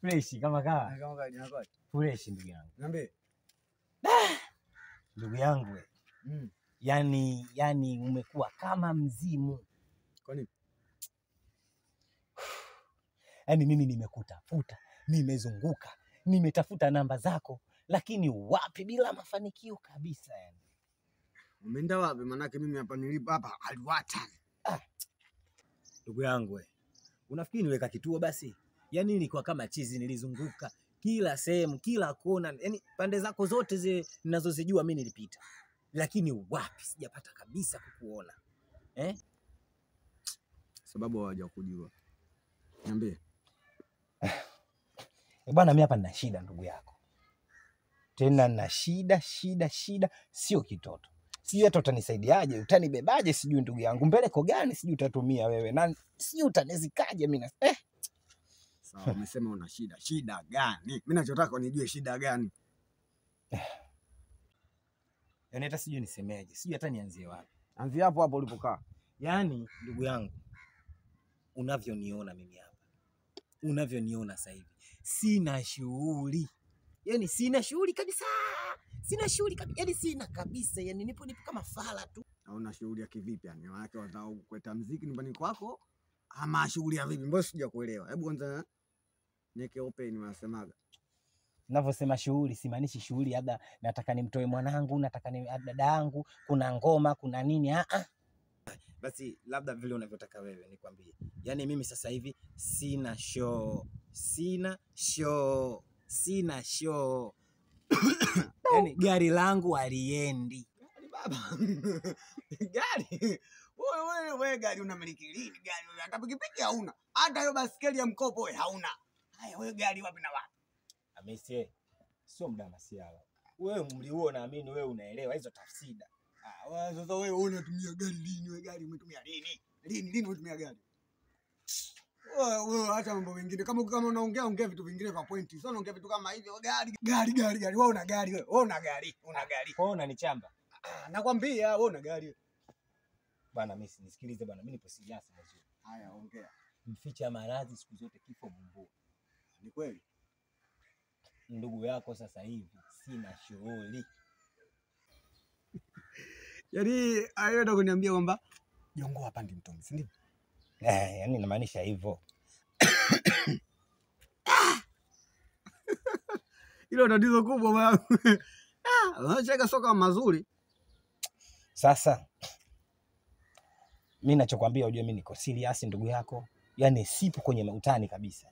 Fresh kama kawa. Kama kawa inakuwa. Fresh ndugu yangu. Niambie. Ndugu yangu wewe. Yani umekuwa kama mzimu. Kwa nini? Yaani mimi nimekutafuta, nimezunguka, nimetafuta namba zako, lakini wapi, bila mafanikio kabisa yani. Umeenda wapi? Manake mimi hapa nilipo hapa aliwata. Ndugu yangu wewe. Unafikiri niweka kituo basi? Yaani nilikuwa kama chizi, nilizunguka kila sehemu, kila kona, yani pande zako zote zile ninazozijua mimi nilipita. Lakini wapi, sijapata kabisa kukuona. Sababu hawajakujua. Niambie. Bwana mimi hapa nina shida ndugu yako. Tena nina shida sio kitoto. Sijui hata utanisaidiaje, utanibebaje sijui ndugu yangu. Mbeleko gani sijui utatumia wewe. Na sijui utanizikaje mimi na Sawa, umesema una shida. Shida gani? Mimi ninachotaka nijue shida gani. Yaani hata sijui nisemeje, sijui hata nianzie wapi. Anzia hapo hapo ulipokaa. Yaani ndugu yangu, unavyoniona mimi hapa. Unavyoniona sasa hivi. Sina shughuli. Yaani sina shughuli kabisa. Sina shughuli kabisa. Yaani sina kabisa. Yaani nipo kama fala tu. Hauna shughuli ya kivipi yani? Maana watao kuleta muziki nyumbani kwako ama shughuli ya vipi? Mbona sijakuelewa. Hebu kwanza niweke open wanasemaga. Ninavyosema shughuli simaanishi shughuli labda nataka nimtoe mwanangu, nataka ni dada yangu, kuna ngoma, kuna nini. Basi labda vile unavyotaka wewe nikwambie. Yaani mimi sasa hivi sina show. Yaani gari langu haliendi. Baba. Gari. Wewe gari unamiliki lini gari? Hata pikipiki hauna. Hata hiyo basikeli ya mkopo wewe hauna. Haya wewe gari wapi na wapi? Amese. Sio muda masiala. Wewe umri huo naamini wewe unaelewa hizo tafsida. Sasa wewe unatumia gari lini? Wewe gari umetumia lini? Lini umetumia gari? Wewe acha mambo mengine. Kama unaongea vitu vingine kwa pointi. Sio unaongea vitu kama hivyo. Gari. Wewe una gari wewe. Una gari. Kwa unanichamba. Nakwambia wewe una gari. Bwana mimi nisikilize bwana, mimi nipo serious mzuri. Haya ongea. Mficha maradhi siku zote kifo bumbua. Ni kweli? Ndugu yako sasa hivi sina shughuli. Yaani ayeenda kuniambia kwamba Jongo hapandi mtoni, si ndivyo? Yaani inamaanisha hivyo. Hilo tatizo kubwa bwana. Unacheka soka mazuri. Sasa mimi ninachokwambia ujue mimi niko serious ndugu yako. Yaani sipo kwenye mautani kabisa.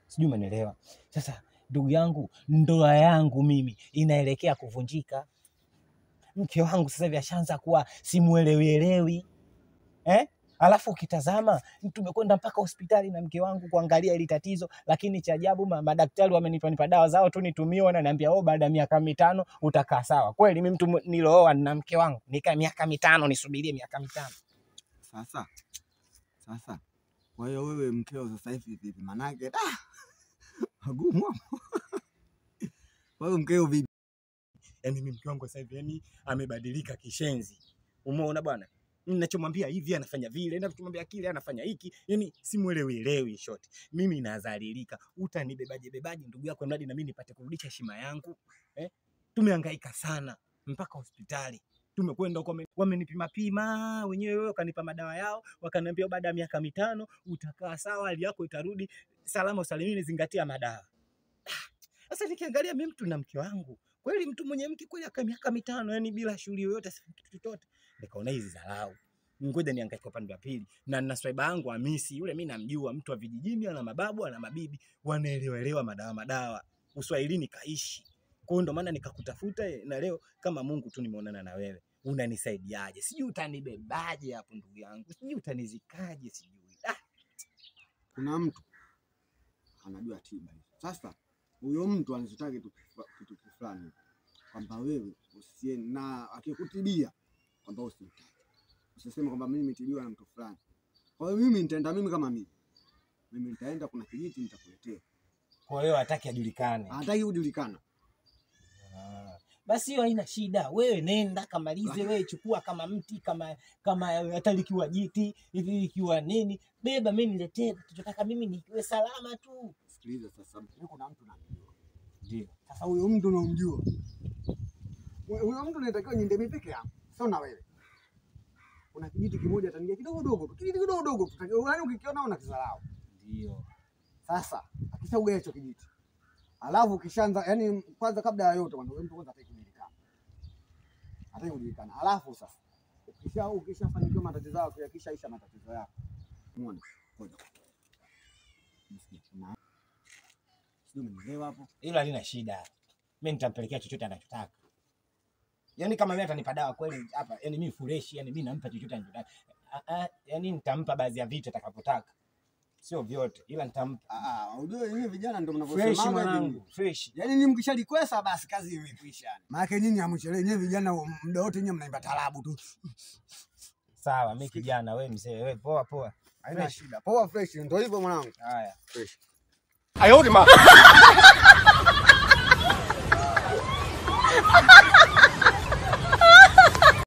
Sijui umenielewa. Sasa ndugu yangu, ndoa yangu mimi inaelekea kuvunjika. Mke wangu sasa hivi ashaanza kuwa simuelewi. Alafu ukitazama tumekwenda mpaka hospitali na mke wangu kuangalia ile tatizo, lakini cha ajabu madaktari wamenipa dawa zao tu nitumie, wananiambia baada ya miaka 5 utakaa sawa. Kweli mimi mtu nilooa na mke wangu nika miaka 5 nisubirie miaka 5. Sasa kwa hiyo wewe mkeo sasa hivi vipi? Manake magumu. Kwa hiyo mkeo vipi? Yaani mimi mke wangu sasa hivi yani amebadilika kishenzi. Umeona bwana? Ninachomwambia hivi anafanya vile, ninachomwambia kile anafanya hiki. Yaani simuelewi short. Mimi nadhalilika. Utanibebaje ndugu yako mradi na mimi nipate kurudisha heshima yangu? Tumehangaika sana mpaka hospitali. Tumekwenda huko wamenipima wenyewe, wakanipa madawa yao, wakaniambia baada ya miaka 5 utakaa sawa, hali yako itarudi salama usalimini, zingatia madawa. Sasa nikiangalia mimi mtu na mke wangu, kweli mtu mwenye mke kweli aka miaka 5 yani bila shughuli yoyote kitu chochote. Nikaona hizi dharau. Ngoja niangaike upande wa pili. Na nina swaiba yangu Hamisi, yule mimi namjua, mtu wa vijijini, ana mababu, ana mabibi, wanaelewa madawa. Uswahilini kaishi. Kwa hiyo ndo maana nikakutafuta na leo kama Mungu tu nimeonana na wewe. Unanisaidiaje? Sijui utanibebaje hapo ndugu yangu. Sijui utanizikaje sijui. Kuna mtu anajua tiba. Sasa huyo mtu anachotaka kitu fulani kwamba wewe usiye na akikutibia kwamba usiseme kwamba mimi nimetibiwa na mtu fulani. Kwa hiyo mimi nitaenda kama mimi nitaenda kuna kijiti nitakuletea. Kwa hiyo hataki ajulikane. Hataki kujulikana. Basi hiyo haina shida. Wewe nenda kamalize, wewe chukua kama mti kama hata likiwa jiti, hivi likiwa nini, beba mimi niletee. Tunataka mimi niwe salama tu. Sikiliza sasa, mimi kuna mtu namjua. Ndio. Sasa huyo mtu unamjua. Huyo mtu anatakiwa niende mimi peke yangu. Sio na wewe. Kuna kijiti kimoja atanigia kidogo dogo tu. Kijiti kidogo dogo tu. Yaani ukikiona unakidharau. Ndio. Sasa akishauga hicho kijiti. Alafu kishaanza yani kwanza kabla ya yote kwanza mtu kwanza atakujulikana. Atakujulikana. Alafu sasa ukishafanikiwa matatizo yako yakishaisha matatizo yako. Umeona? Ngoja. Sio mnielewa hapo. Hilo halina shida. Mimi nitampelekea chochote anachotaka. Yaani kama mimi atanipa dawa kweli hapa, yaani mimi fresh, yaani mimi nampa chochote anachotaka. Yaani nitampa baadhi ya vitu atakapotaka. Sio vyote, ila nitampa. Unajua wenyewe vijana ndio Fresh mwanangu, fresh. Yaani nyinyi mkishalikwesa basi kazi imekwisha yani. Maana nyinyi hamchelewi, nyinyi vijana muda wote nyinyi mnaimba tarabu tu. Sawa, mimi kijana, wewe mzee, wewe poa poa. Haina shida. Poa fresh ndio hivyo mwanangu. Haya. Fresh. I owed him up.